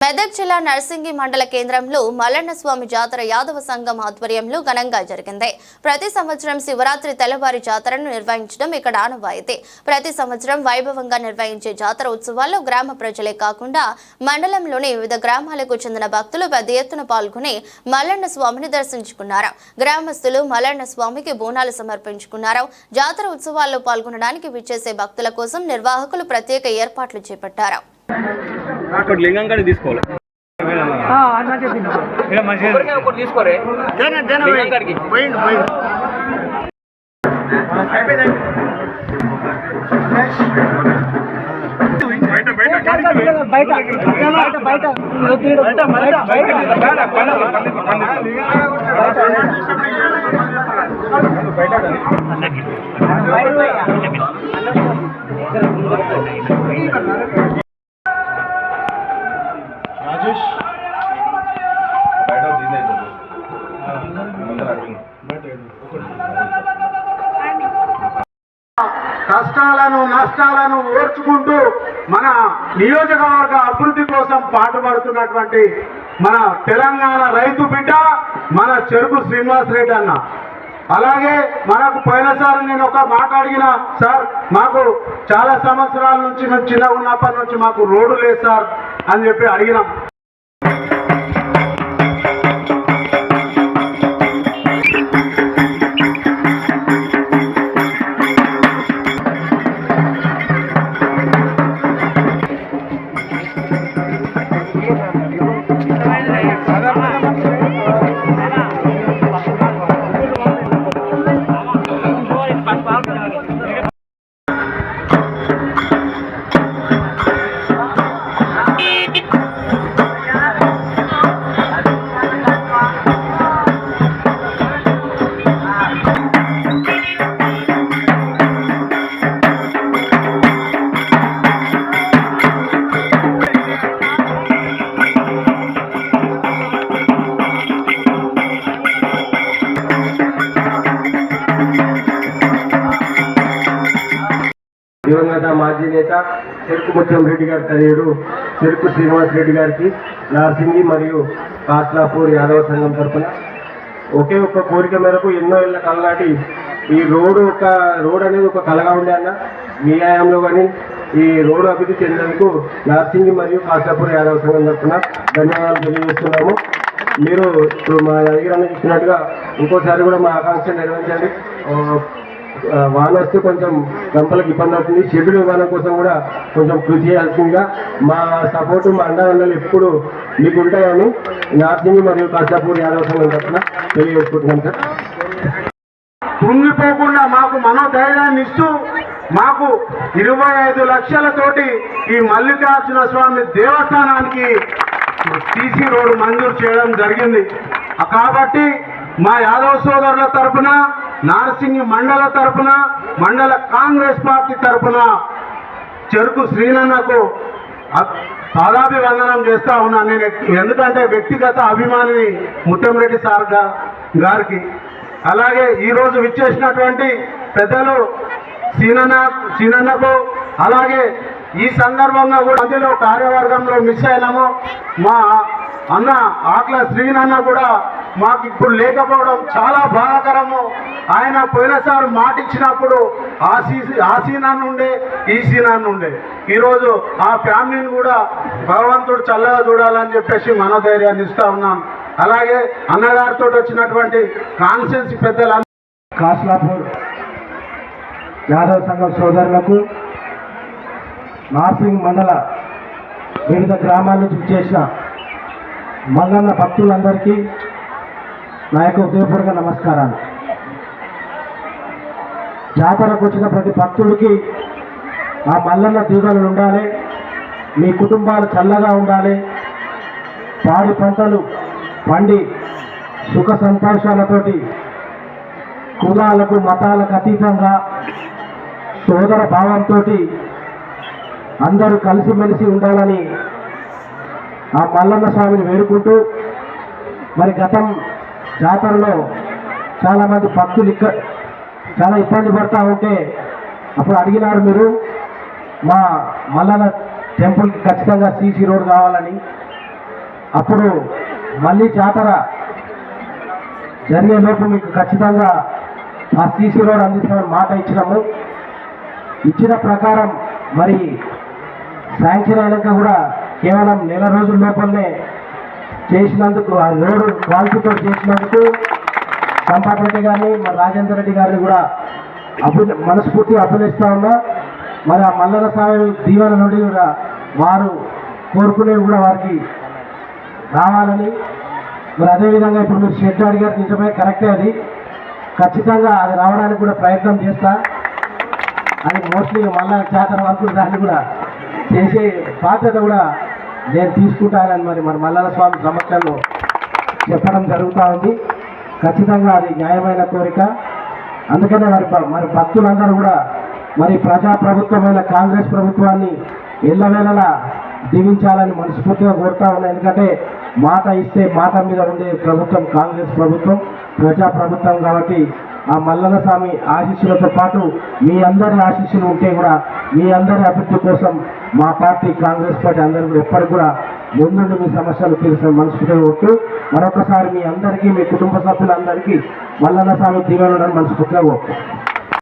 మెదక్ జిల్లా నర్సింగి మండల కేంద్రంలో మల్లన్న స్వామి జాతర యాదవ సంఘం ఆధ్వర్యంలో ఘనంగా జరిగింది. ప్రతి సంవత్సరం శివరాత్రి తెల్లవారి జాతరను నిర్వహించడం ఇక్కడ ఆనవాయితీ. ప్రతి సంవత్సరం వైభవంగా నిర్వహించే జాతర ఉత్సవాల్లో గ్రామ ప్రజలే కాకుండా మండలంలోని వివిధ గ్రామాలకు చెందిన భక్తులు పెద్ద ఎత్తున పాల్గొని మల్లన్న స్వామిని దర్శించుకున్నారు. గ్రామస్తులు మల్లన్న స్వామికి బోనాలు సమర్పించుకున్నారు. జాతర ఉత్సవాల్లో పాల్గొనడానికి విచ్చేసే భక్తుల కోసం నిర్వాహకులు ప్రత్యేక ఏర్పాట్లు చేపట్టారు. లింగం కానీ తీసుకోవాలి తీసుకోరే రాజేష్ కష్టాలను నష్టాలను ఓర్చుకుంటూ మన నియోజకవర్గ అభివృద్ధి కోసం పాటుపడుతున్నటువంటి మన తెలంగాణ రైతు బిడ్డ మన చెరుకు శ్రీనివాస్ రెడ్డి అన్న. అలాగే మనకు పోయినసారి నేను ఒక మాట అడిగిన, సార్ మాకు చాలా సంవత్సరాల నుంచి మేము చిన్నగా ఉన్నప్పటి నుంచి మాకు రోడ్డు లేదు సార్ అని చెప్పి అడిగినాం. దివంగత మాజీ నేత చెరుకు ముత్యం రెడ్డి గారి తనయుడు చెరుకు శ్రీనివాస్ రెడ్డి గారికి నార్సింగి మరియు కాస్లాపూర్ యాదవ సంఘం తరఫున ఒకే ఒక్క కోరిక మేరకు ఎన్నో ఏళ్ల కలనాటి ఈ రోడ్ అనేది ఒక కలగా ఉండే అన్న. మీ హయాంలో కానీ ఈ రోడ్డు అభివృద్ధి చెందినందుకు నార్సింగి మరియు కాస్లాపూర్ యాదవ సంఘం తరఫున ధన్యవాదాలు తెలియజేస్తున్నాము. మీరు ఇప్పుడు మా దగ్గర ఇచ్చినట్టుగా ఇంకోసారి కూడా మా ఆకాంక్ష నెరవేర్చండి. వాన వస్తే కొంచెం గంపలకు ఇబ్బంది అవుతుంది. షెడ్యూల్ ఇవ్వడం కోసం కూడా కొంచెం కృషి చేయాల్సిందిగా మా సపోర్టు మా అండదండలు ఎప్పుడు మీకు ఉంటాయని నార్సింగి మరియు కాసాపూర్ యాదవ సంఘం తరఫున తెలియజేసుకుంటున్నాం సార్. కృంగిపోకుండా మాకు మనోధైర్యాన్ని ఇస్తూ మాకు 25 లక్షలతోటి ఈ మల్లికార్జున స్వామి దేవస్థానానికి సీసీ రోడ్డు మంజూరు చేయడం జరిగింది. కాబట్టి మా యాదవ సోదరుల తరఫున, నార్సింగి మండల తరఫున, మండల కాంగ్రెస్ పార్టీ తరఫున చెరుకు శ్రీనన్నకు పాదాభివందనం చేస్తా ఉన్నా నేను. ఎందుకంటే వ్యక్తిగత అభిమానిని ముత్యంరెడ్డి సార్ గారికి. అలాగే ఈరోజు విచ్చేసినటువంటి పెద్దలు సీనన్నకు, అలాగే ఈ సందర్భంగా కూడా మధ్యలో కార్యవర్గంలో మిస్ అయినాము. మా అన్న ఆట్ల శ్రీనన్న కూడా మాకు ఇప్పుడు లేకపోవడం చాలా బాధాకరము. ఆయన పోయినసారి మాట ఇచ్చినప్పుడు ఆ సీనాన్ని ఉండే, ఈ సీనాన్ని ఉండే. ఈరోజు ఆ ఫ్యామిలీని కూడా భగవంతుడు చల్లగా చూడాలని చెప్పేసి మనోధైర్యాన్ని ఇస్తా ఉన్నాం. అలాగే అన్నగారితో వచ్చినటువంటి కాన్స్టిట్యున్సీ పెద్దలు కాస్లాపూర్ యాదవ సంఘం సోదరులకు, నార్సింగ్ మండల వివిధ గ్రామాల నుంచి చేసిన మల్లన్న భక్తులందరికీ నా యొక్క హృదయపూర్వక నమస్కారాలు. జాతరకు వచ్చిన ప్రతి భక్తుడికి ఆ మల్లన్న దీవెనలు ఉండాలి, మీ కుటుంబాలు చల్లగా ఉండాలి, పాడి పంటలు పండి సుఖ సంతోషాలతోటి కులాలకు మతాలకు అతీతంగా సోదర భావంతో అందరూ కలిసిమెలిసి ఉండాలని ఆ మల్లన్న స్వామిని వేడుకుంటూ, మరి గతం జాతరలో చాలామంది భక్తులు చాలా ఇబ్బంది పడతా ఉంటే అప్పుడు అడిగినారు మీరు మా మల్లన్న టెంపుల్కి ఖచ్చితంగా సీసీ రోడ్ కావాలని. అప్పుడు మళ్ళీ జాతర జరిగే లోపు మీకు ఖచ్చితంగా ఆ సీసీ రోడ్ అందిస్తామని మాట ఇచ్చినాము. ఇచ్చిన ప్రకారం మరి శాంక్షన్ అయినాక కూడా కేవలం నెల రోజుల లోపలనే చేసినందుకు, ఆ రోడ్డు క్వాలిటీతో చేసినందుకు సంపత్ రెడ్డి గారిని మరి రాజేందర్ రెడ్డి గారిని కూడా మనస్ఫూర్తిగా అభినందిస్తా ఉన్నా. మరి ఆ మల్లన స్వామి దీవెన నుండి కూడా వారు కోరుకునేవి కూడా వారికి రావాలని, మరి అదేవిధంగా ఇప్పుడు మీరు షెడ్ అడిగారు, నిజమే, కరెక్టే, అది ఖచ్చితంగా అది రావడానికి కూడా ప్రయత్నం చేస్తా. అది మోస్ట్లీ మళ్ళా జాతర వరకు దాన్ని కూడా చేసే బాధ్యత కూడా నేను తీసుకుంటానని మరి మల్లన స్వామి సమక్షంలో చెప్పడం జరుగుతూ ఉంది. ఖచ్చితంగా అది న్యాయమైన కోరిక. అందుకనే మరి భక్తులందరూ కూడా మరి ప్రజాప్రభుత్వమైన కాంగ్రెస్ ప్రభుత్వాన్ని ఎల్లవేళలా దీవించాలని మనస్ఫూర్తిగా కోరుతా ఉన్నాయి. ఎందుకంటే మాట ఇస్తే మాట మీద ఉండే ప్రభుత్వం కాంగ్రెస్ ప్రభుత్వం, ప్రజాప్రభుత్వం. కాబట్టి ఆ మల్లన స్వామి ఆశీస్సులతో పాటు మీ అందరి ఆశీస్సులు ఉంటే కూడా మీ అందరి అభివృద్ధి కోసం మా పార్టీ కాంగ్రెస్ పార్టీ అందరూ కూడా ఎప్పటికి కూడా ముందుండి మీ సమస్యలు తీర్చిన మనస్ఫూర్తిగా కోరుతూ మరొకసారి మీ అందరికీ, మీ కుటుంబ సభ్యులందరికీ మల్లన స్వామి దీవెనలను మనస్ఫూర్తిగా కోరుతూ